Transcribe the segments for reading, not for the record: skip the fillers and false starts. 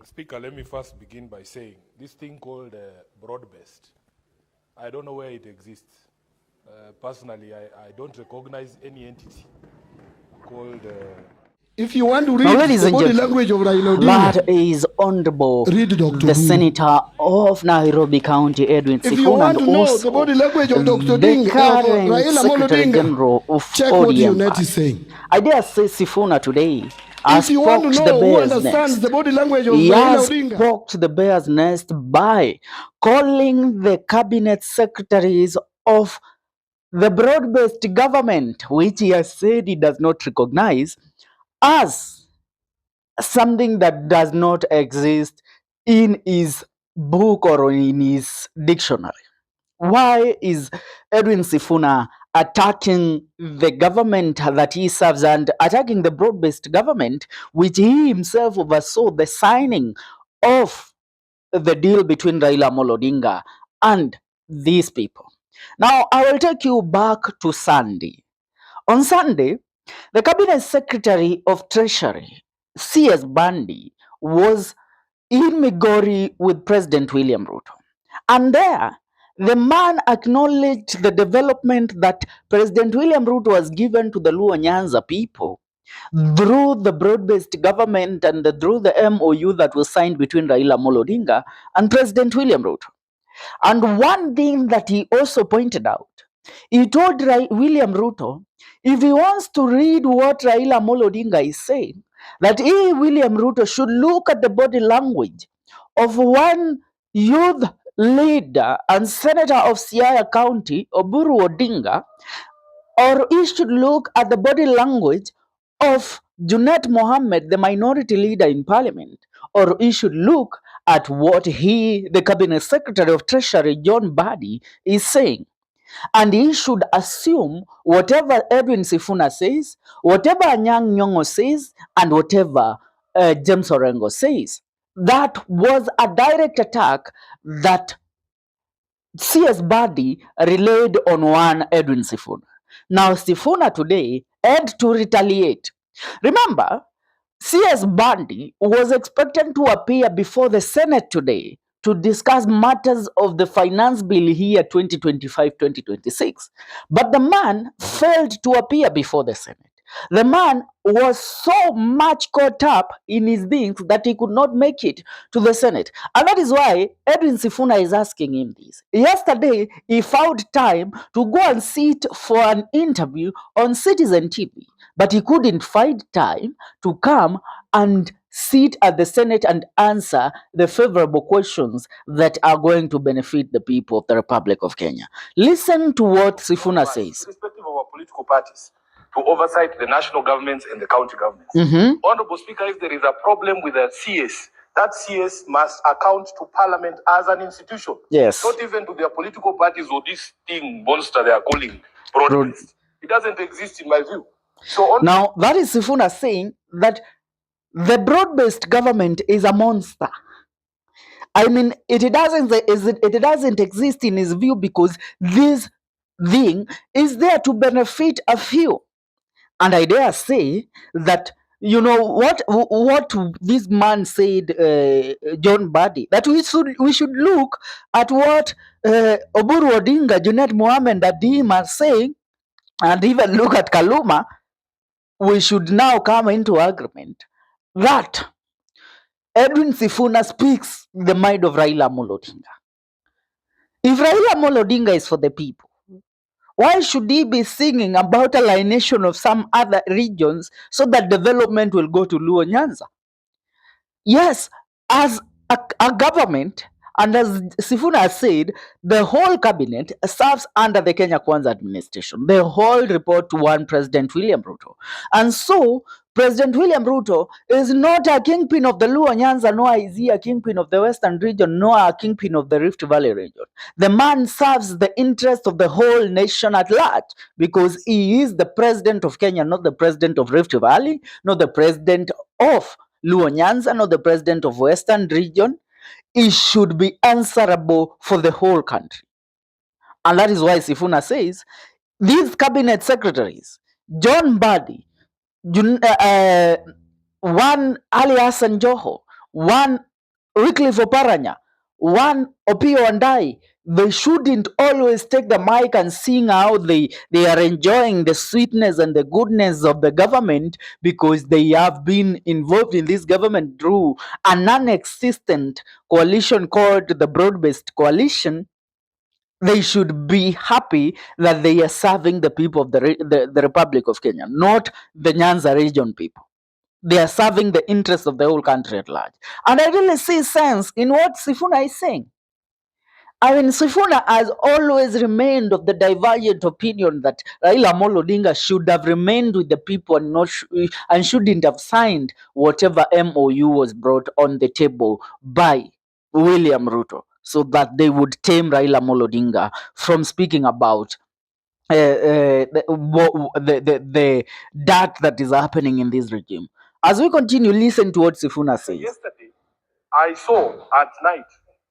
Speaker, let me first begin by saying this thing called broad-based, I don't know where it exists. Personally, I don't recognize any entity called... If you want to read the body language of Raila Odinga, that is Honorable read Dr. the Guru. Senator of Nairobi County, Edwin If you Sifuna, want and to know the also body language of Dr. the current Raila Amolo Secretary Odinga, General of check what ODM UNET party. is saying. I dare say Sifuna today If you want to spoke the know who bear's understands nest. the body language of He Raila has Odinga, spoke the bear's nest by calling the cabinet secretaries of the broad-based government, which he has said he does not recognize, as something that does not exist in his book or in his dictionary. Why is Edwin Sifuna attacking the government that he serves and attacking the broad-based government which he himself oversaw the signing of the deal between Raila Amolo Odinga and these people? Now, I will take you back to Sunday. On Sunday, the Cabinet Secretary of Treasury, C.S. Mbadi, was in Migori with President William Ruto. And there, the man acknowledged the development that President William Ruto has given to the Luo Nyanza people through the broad-based government and through the MOU that was signed between Raila Amolo Odinga and President William Ruto. And one thing that he also pointed out, he told William Ruto, if he wants to read what Raila Amolo Odinga is saying, that he, William Ruto, should look at the body language of one youth leader and senator of Siaya County, Oburu Odinga, or he should look at the body language of Junet Mohammed, the minority leader in parliament, or he should look at what he, the cabinet secretary of treasury, John Mbadi, is saying. And he should assume whatever Edwin Sifuna says, whatever Anyang' Nyong'o says, and whatever James Orengo says. That was a direct attack that CS Mbadi relayed on one Edwin Sifuna. Now Sifuna today had to retaliate. Remember, CS Mbadi was expected to appear before the Senate today to discuss matters of the finance bill here 2025-2026. But the man failed to appear before the Senate. The man was so much caught up in his things that he could not make it to the Senate. And that is why Edwin Sifuna is asking him this. Yesterday, he found time to go and sit for an interview on Citizen TV, but he couldn't find time to come and sit at the Senate and answer the favorable questions that are going to benefit the people of the Republic of Kenya. Listen to what Sifuna says. Irrespective of our political parties, to oversight the national governments and the county governments. Honorable Speaker, if there is a problem with a CS, that CS must account to Parliament as an institution. Yes. Not even to their political parties or this thing monster they are calling broad-based. It doesn't exist in my view. So now, that is Sifuna saying that the broad-based government is a monster. I mean, it doesn't exist in his view because this thing is there to benefit a few. And I dare say that, you know, what this man said, John Mbadi, that we should look at what Oburu Odinga, Junet Mohammed, and Nadeem are saying, and even look at Kaluma. We should now come into agreement that Edwin Sifuna speaks the mind of Raila Amolo Odinga. If Raila Amolo Odinga is for the people, why should he be singing about alienation of some other regions so that development will go to Luo Nyanza? Yes, as a government, and as Sifuna has said, the whole cabinet serves under the Kenya Kwanza administration. The whole report to one President William Ruto. And so, President William Ruto is not a kingpin of the Luo Nyanza, nor is he a kingpin of the Western region, nor a kingpin of the Rift Valley region. The man serves the interest of the whole nation at large because he is the president of Kenya, not the president of Rift Valley, not the president of Luo Nyanza, not the president of Western region. He should be answerable for the whole country. And that is why Sifuna says, these cabinet secretaries, John Mbadi, one Ali Hassan Joho, one Wycliffe Oparanya, one Opiyo Wandayi, they shouldn't always take the mic and sing how they are enjoying the sweetness and the goodness of the government because they have been involved in this government through a non-existent coalition called the Broad-Based Coalition. They should be happy that they are serving the people of the Republic of Kenya, not the Nyanza region people. They are serving the interests of the whole country at large. And I really see sense in what Sifuna is saying. I mean, Sifuna has always remained of the divergent opinion that Raila Amolo Odinga should have remained with the people and not and shouldn't have signed whatever MOU was brought on the table by William Ruto, so that they would tame Raila Amolo Odinga from speaking about the dark that is happening in this regime. As we continue, listen to what Sifuna says. Yesterday, I saw at night,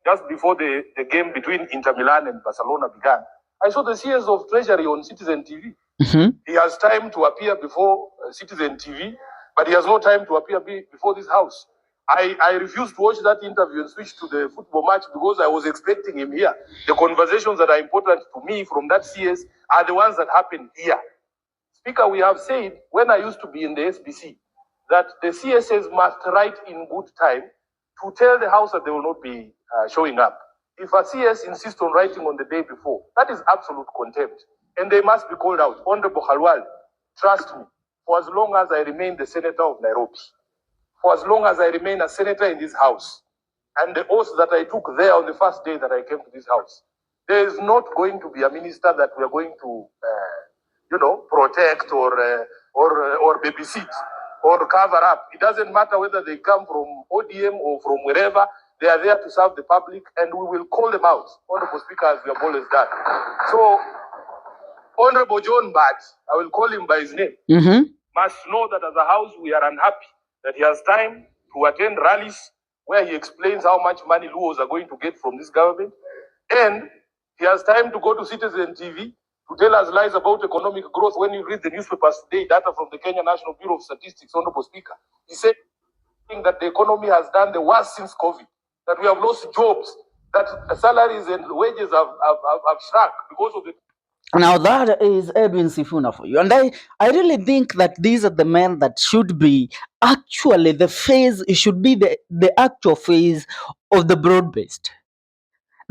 just before the game between Inter Milan and Barcelona began, I saw the CS of Treasury on Citizen TV. Mm-hmm. He has time to appear before Citizen TV, but he has no time to appear before this house. I refused to watch that interview and switch to the football match because I was expecting him here. The conversations that are important to me from that CS are the ones that happen here. Speaker, we have said, when I used to be in the SBC, that the CSs must write in good time to tell the House that they will not be showing up. If a CS insists on writing on the day before, that is absolute contempt. And they must be called out. Honorable Khalwal, trust me, for as long as I remain the senator of Nairobi, for as long as I remain a senator in this house, and the oath that I took there on the first day that I came to this house, there is not going to be a minister that we are going to, protect or babysit or cover up. It doesn't matter whether they come from ODM or from wherever. They are there to serve the public, and we will call them out, Honorable Speaker, as we have always done. So, Honorable John Mbadi, I will call him by his name, must know that as a house we are unhappy that he has time to attend rallies where he explains how much money Luos are going to get from this government, and he has time to go to Citizen TV to tell us lies about economic growth. When you read the newspapers today, data from the Kenya National Bureau of Statistics, Honorable Speaker, he said that the economy has done the worst since COVID, that we have lost jobs, that salaries and wages have shrunk because of the... Now that is Edwin Sifuna for you. And I really think that these are the men that should be actually the phase, it should be the actual phase of the broad-based.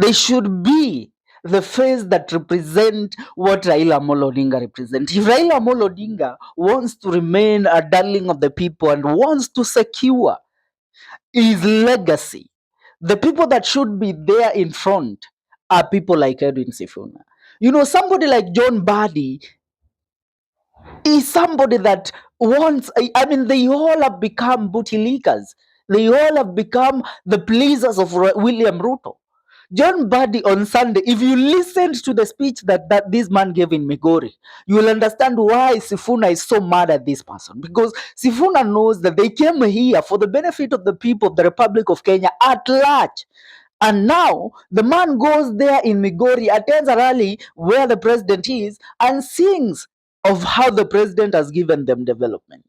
They should be the face that represent what Raila Amolo Odinga represents. If Raila Amolo Odinga wants to remain a darling of the people and wants to secure his legacy, the people that should be there in front are people like Edwin Sifuna. You know, somebody like John Mbadi is somebody that wants, I mean, they all have become booty leakers. They all have become the pleasers of William Ruto. John Mbadi on Sunday, if you listened to the speech that this man gave in Migori, you will understand why Sifuna is so mad at this person. Because Sifuna knows that they came here for the benefit of the people of the Republic of Kenya at large. And now the man goes there in Migori, attends a rally where the president is, and sings of how the president has given them development.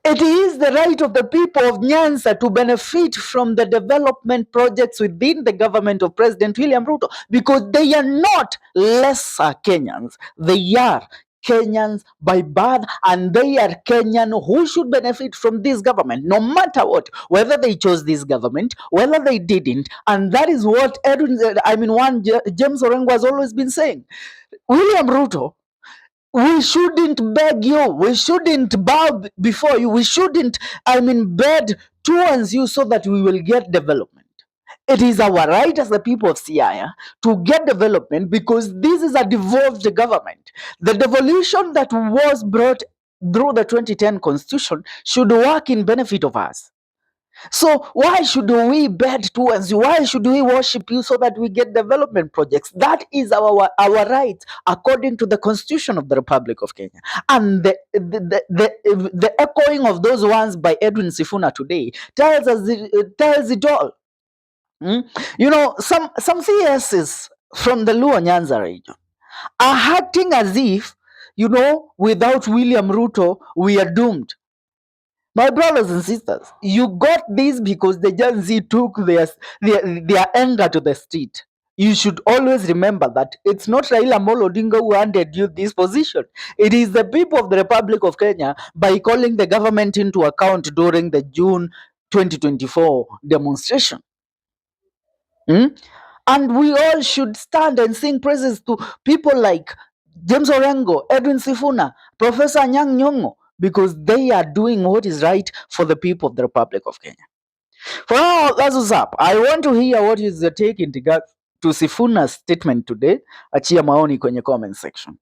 It is the right of the people of Nyanza to benefit from the development projects within the government of President William Ruto, because they are not lesser Kenyans. They are Kenyans by birth, and they are Kenyan who should benefit from this government, no matter what, whether they chose this government, whether they didn't. And that is what James Orengo has always been saying. William Ruto, we shouldn't beg you. We shouldn't bow before you. We shouldn't, beg towards you so that we will get development. It is our right as the people of Siaya to get development, because this is a devolved government. The devolution that was brought through the 2010 constitution should work in benefit of us. So why should we beg towards you? Why should we worship you so that we get development projects? That is our right according to the Constitution of the Republic of Kenya. And the echoing of those ones by Edwin Sifuna today tells it all. You know, some CSs from the Luo Nyanza region are acting as if, without William Ruto, we are doomed. My brothers and sisters, you got this because the Gen Z took their anger to the street. You should always remember that it's not Raila Amolo Odinga who handed you this position. It is the people of the Republic of Kenya by calling the government into account during the June 2024 demonstration. And we all should stand and sing praises to people like James Orengo, Edwin Sifuna, Professor Anyang' Nyong'o, because they are doing what is right for the people of the Republic of Kenya. For now, that's what's up. I want to hear what is the take in regard to Sifuna's statement today. Achia maoni kwenye comment section.